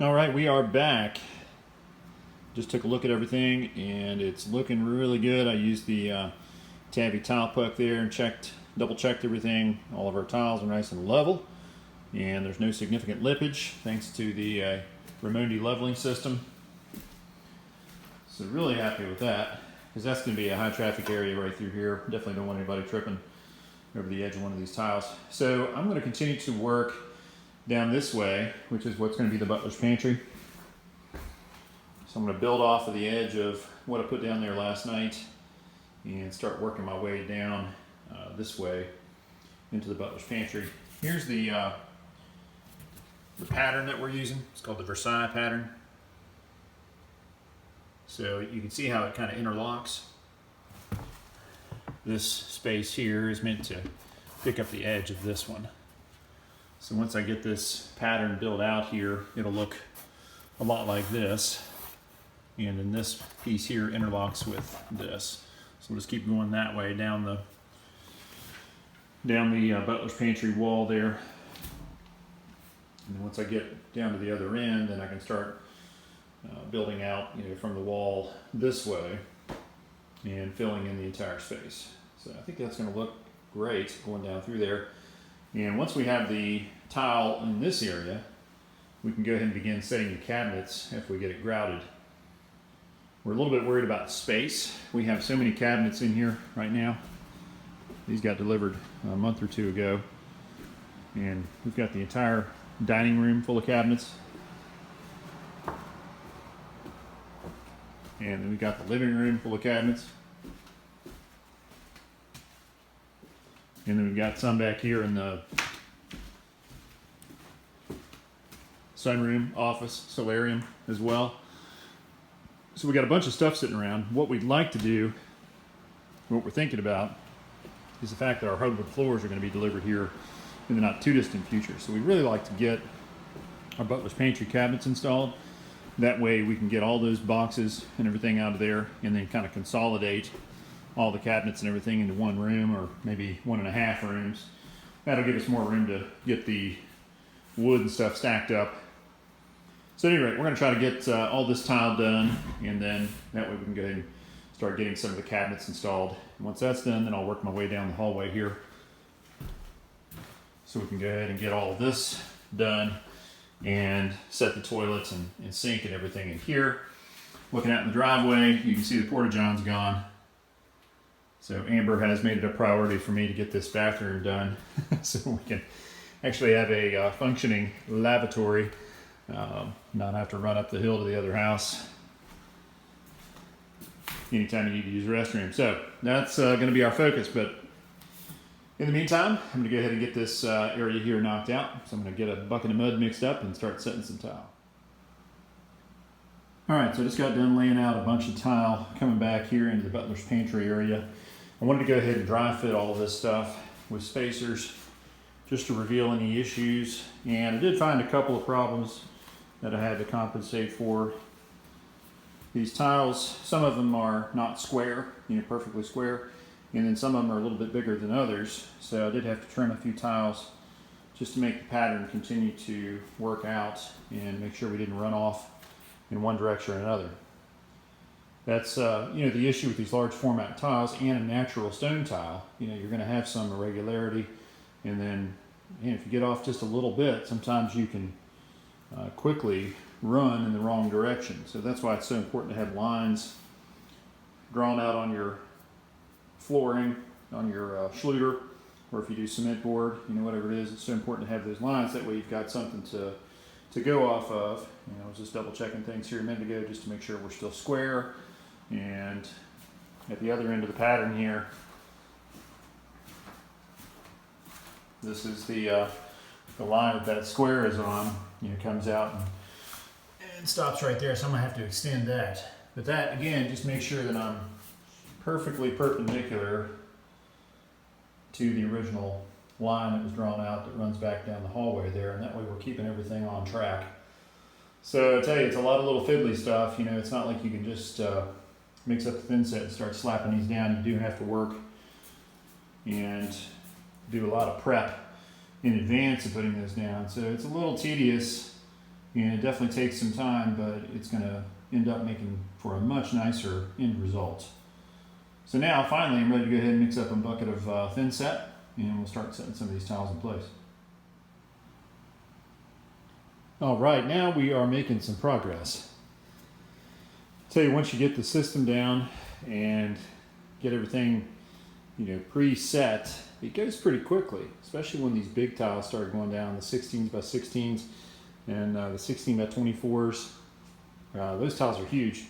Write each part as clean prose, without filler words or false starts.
All right, we are back. Just took a look at everything and it's looking really good. I used the Tabby tile puck there and double checked everything. All of our tiles are nice and level and there's no significant lippage thanks to the Ramondi leveling system. So really happy with that because that's going to be a high traffic area right through here. Definitely don't want anybody tripping over the edge of one of these tiles. So I'm going to continue to work down this way, which is what's going to be the Butler's Pantry. So I'm going to build off of the edge of what I put down there last night and start working my way down this way into the Butler's Pantry. Here's the pattern that we're using. It's called the Versailles pattern. So you can see how it kind of interlocks. This space here is meant to pick up the edge of this one. So once I get this pattern built out here, it'll look a lot like this. And then this piece here interlocks with this. So we'll just keep going that way down the Butler's Pantry wall there. And then once I get down to the other end, then I can start building out, from the wall this way and filling in the entire space. So I think that's going to look great going down through there. And once we have the tile in this area, we can go ahead and begin setting the cabinets after we get it grouted. We're a little bit worried about space. We have so many cabinets in here right now. These got delivered a month or two ago. And we've got the entire dining room full of cabinets. And then we've got the living room full of cabinets. And then we've got some back here in the sunroom, office, solarium as well. So we got a bunch of stuff sitting around. What we'd like to do, what we're thinking about, is the fact that our hardwood floors are going to be delivered here in the not too distant future. So we'd really like to get our Butler's Pantry cabinets installed. That way we can get all those boxes and everything out of there and then kind of consolidate all the cabinets and everything into one room or maybe 1.5 rooms. That'll give us more room to get the wood and stuff stacked up. So at any rate, we're going to try to get all this tile done, and then that way we can go ahead and start getting some of the cabinets installed. And once that's done, then I'll work my way down the hallway here so we can go ahead and get all of this done and set the toilets and sink and everything in here. Looking out in the driveway, you can see the porta-john's gone. So Amber has made it a priority for me to get this bathroom done so we can actually have a functioning lavatory, not have to run up the hill to the other house anytime you need to use the restroom. So that's going to be our focus, but in the meantime, I'm going to go ahead and get this area here knocked out. So I'm going to get a bucket of mud mixed up and start setting some tile. All right, so I just got done laying out a bunch of tile coming back here into the Butler's Pantry area. I wanted to go ahead and dry fit all of this stuff with spacers just to reveal any issues. And I did find a couple of problems that I had to compensate for. These tiles, some of them are not square, perfectly square. And then some of them are a little bit bigger than others. So I did have to trim a few tiles just to make the pattern continue to work out and make sure we didn't run off in one direction or another. That's the issue with these large format tiles and a natural stone tile. You're going to have some irregularity, and then if you get off just a little bit, sometimes you can quickly run in the wrong direction. So that's why it's so important to have lines drawn out on your flooring, on your Schluter, or if you do cement board, whatever it is, it's so important to have those lines. That way you've got something to go off of. I was just double checking things here a minute ago just to make sure we're still square. And at the other end of the pattern here, this is the line that square is on. Comes out and stops right there. So I'm gonna have to extend that. But that again, just make sure that I'm perfectly perpendicular to the original line that was drawn out that runs back down the hallway there, and that way we're keeping everything on track. So I tell you, it's a lot of little fiddly stuff. It's not like you can just mix up the thin set and start slapping these down. You do have to work and do a lot of prep in advance of putting those down. So it's a little tedious And it definitely takes some time, but it's going to end up making for a much nicer end result. So now, finally, I'm ready to go ahead and mix up a bucket of thin set, and we'll start setting some of these tiles in place. All right, now we are making some progress. Tell you, once you get the system down and get everything, preset, it goes pretty quickly, especially when these big tiles start going down, the 16s by 16s and the 16 by 24s. Those tiles are huge,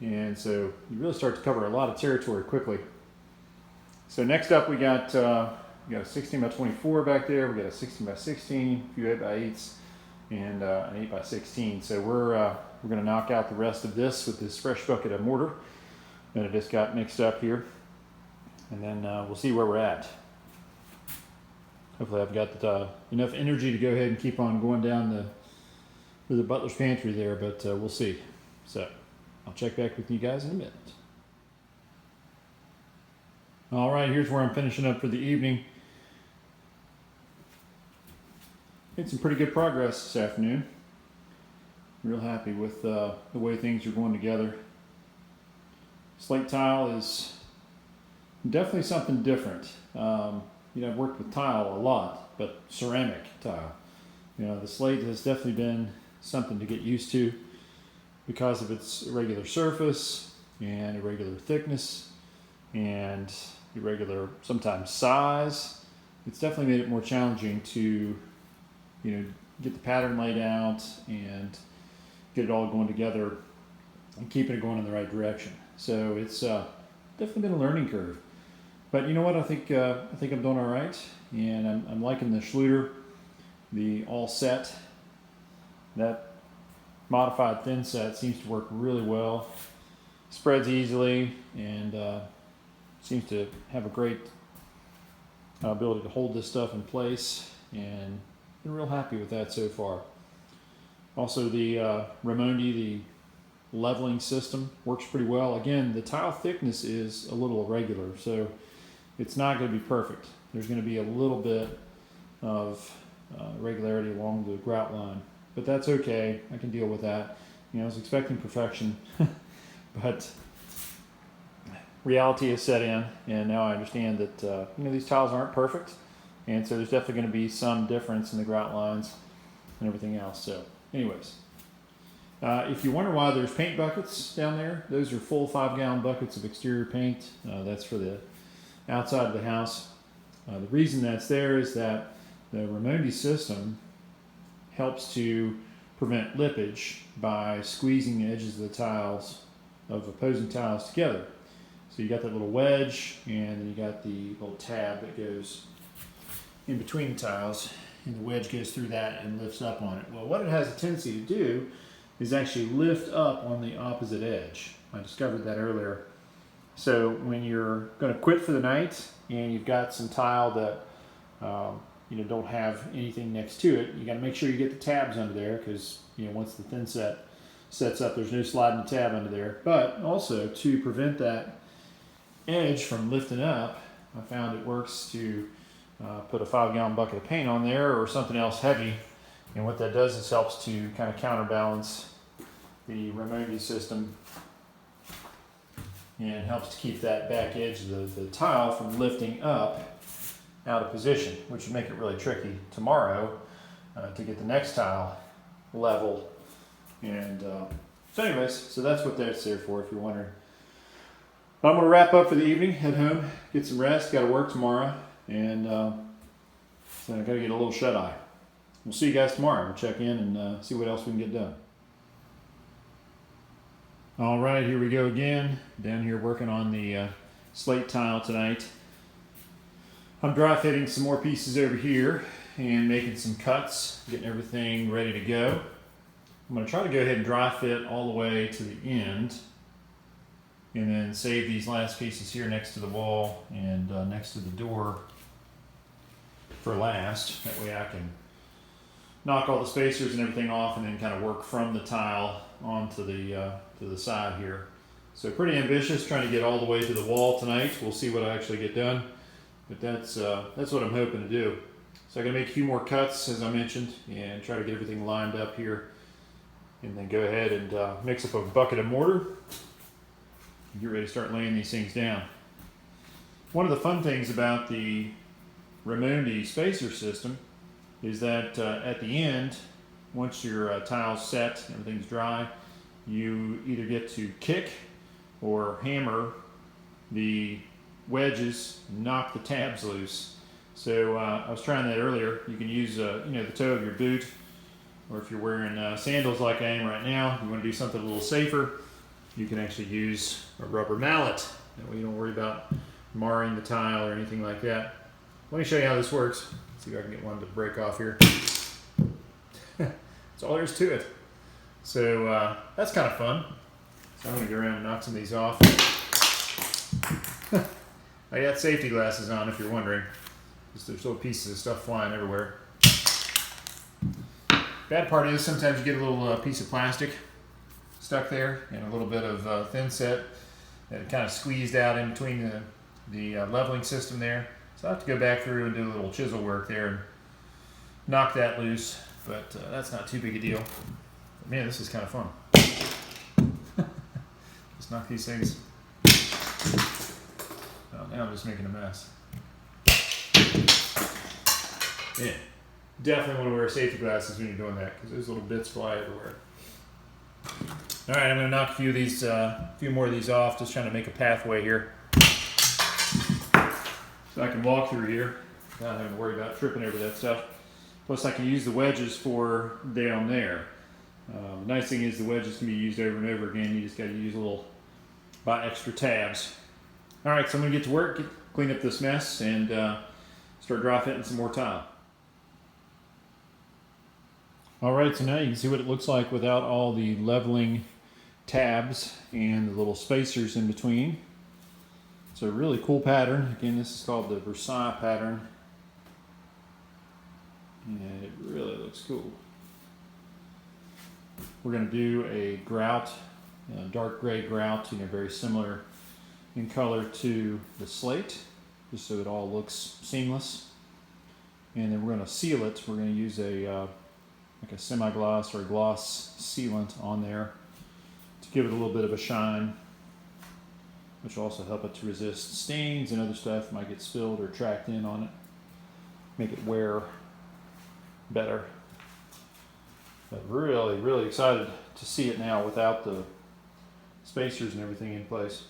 and so you really start to cover a lot of territory quickly. So next up, we got a 16 by 24 back there. We got a 16 by 16, a few 8 by 8s, and an 8 by 16. So we're going to knock out the rest of this with this fresh bucket of mortar that I just got mixed up here, and then we'll see where we're at. Hopefully I've got enough energy to go ahead and keep on going down the Butler's Pantry there, but we'll see. So I'll check back with you guys in a minute. All right, here's where I'm finishing up for the evening. Made some pretty good progress this afternoon. Real happy with the way things are going together. Slate tile is definitely something different. I've worked with tile a lot, but ceramic tile. The slate has definitely been something to get used to because of its irregular surface and irregular thickness and irregular sometimes size. It's definitely made it more challenging to get the pattern laid out and get it all going together and keeping it going in the right direction. So it's definitely been a learning curve. But you know what? I think I'm doing all right, and I'm liking the Schluter, the all set. That modified thin set seems to work really well. Spreads easily and seems to have a great ability to hold this stuff in place, and been real happy with that so far. Also, the Raimondi, the leveling system, works pretty well. Again, the tile thickness is a little irregular, so it's not going to be perfect. There's going to be a little bit of irregularity along the grout line, but that's okay. I can deal with that. I was expecting perfection, but reality has set in, and now I understand that these tiles aren't perfect, and so there's definitely going to be some difference in the grout lines and everything else. So anyways, if you wonder why there's paint buckets down there, those are full 5-gallon buckets of exterior paint. That's for the outside of the house. The reason that's there is that the Raimondi system helps to prevent lippage by squeezing the edges of the tiles, of opposing tiles together. So you got that little wedge, and then you got the little tab that goes in between the tiles, and the wedge goes through that and lifts up on it. Well, what it has a tendency to do is actually lift up on the opposite edge. I discovered that earlier. So when you're going to quit for the night and you've got some tile that don't have anything next to it, you got to make sure you get the tabs under there, because once the thin set sets up, there's no sliding the tab under there. But also, to prevent that edge from lifting up, I found it works to put a 5-gallon bucket of paint on there or something else heavy, and what that does is helps to kind of counterbalance the Raimondi system and helps to keep that back edge of the tile from lifting up out of position, which would make it really tricky tomorrow to get the next tile level. And so anyways, so that's what that's there for, if you're wondering. I'm going to wrap up for the evening, head home, get some rest, got to work tomorrow, and so I got to get a little shut-eye. We'll see you guys tomorrow. We'll check in and see what else we can get done. All right, here we go again. Down here working on the slate tile tonight. I'm dry fitting some more pieces over here and making some cuts, getting everything ready to go. I'm going to try to go ahead and dry fit all the way to the end, and then save these last pieces here next to the wall and next to the door for last. That way I can knock all the spacers and everything off and then kind of work from the tile onto the to the side here. So pretty ambitious, trying to get all the way to the wall tonight. We'll see what I actually get done, but that's what I'm hoping to do. So I'm gonna make a few more cuts, as I mentioned, and try to get everything lined up here and then go ahead and mix up a bucket of mortar and get ready to start laying these things down. One of the fun things about the Raimondi spacer system is that at the end, once your tile's set, everything's dry, you either get to kick or hammer the wedges, knock the tabs loose. So I was trying that earlier. You can use the toe of your boot, or if you're wearing sandals like I am right now, you want to do something a little safer, you can actually use a rubber mallet. That way you don't worry about marring the tile or anything like that. Let me show you how this works. Let's see if I can get one to break off here. That's all there is to it. So that's kind of fun. So I'm going to go around and knock some of these off. I got safety glasses on if you're wondering. Just there's little pieces of stuff flying everywhere. Bad part is sometimes you get a little piece of plastic stuck there and a little bit of thin set that kind of squeezed out in between the leveling system there. So I have to go back through and do a little chisel work there and knock that loose, but that's not too big a deal. But man, this is kind of fun. Just knock these things. Oh, now I'm just making a mess. Yeah, definitely want to wear safety glasses when you're doing that because those little bits fly everywhere. All right, I'm going to knock a few more of these off, just trying to make a pathway here. So I can walk through here without having to worry about tripping over that stuff. Plus I can use the wedges for down there. The nice thing is the wedges can be used over and over again. You just got to use buy extra tabs. All right, so I'm going to get to work, clean up this mess, and start dry fitting some more tile. All right, so now you can see what it looks like without all the leveling tabs and the little spacers in between. It's a really cool pattern. Again, this is called the Versailles pattern. And it really looks cool. We're going to do a grout, dark gray grout, very similar in color to the slate, just so it all looks seamless. And then we're going to seal it. We're going to use like a semi-gloss or a gloss sealant on there to give it a little bit of a shine, which will also help it to resist stains and other stuff that might get spilled or tracked in on it. Make it wear better. But really, really excited to see it now without the spacers and everything in place.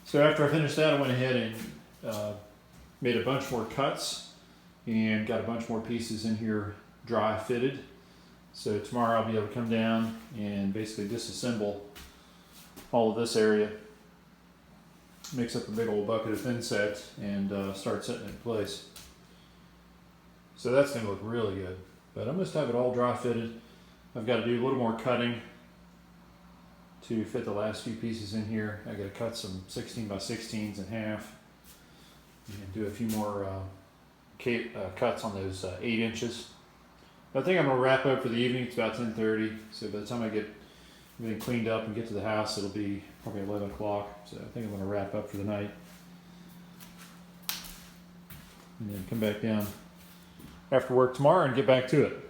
So after I finished that, I went ahead and made a bunch more cuts and got a bunch more pieces in here dry fitted. So tomorrow I'll be able to come down and basically disassemble all of this area, mix up a big old bucket of thin set, and start setting it in place. So that's going to look really good. But I must have it all dry fitted. I've got to do a little more cutting to fit the last few pieces in here. I got to cut some 16 by 16s in half and do a few more cuts on those 8 inches. But I think I'm going to wrap up for the evening. It's about 10:30. So by the time I get everything cleaned up and get to the house, it'll be probably 11 o'clock. So I think I'm going to wrap up for the night. And then come back down after work tomorrow and get back to it.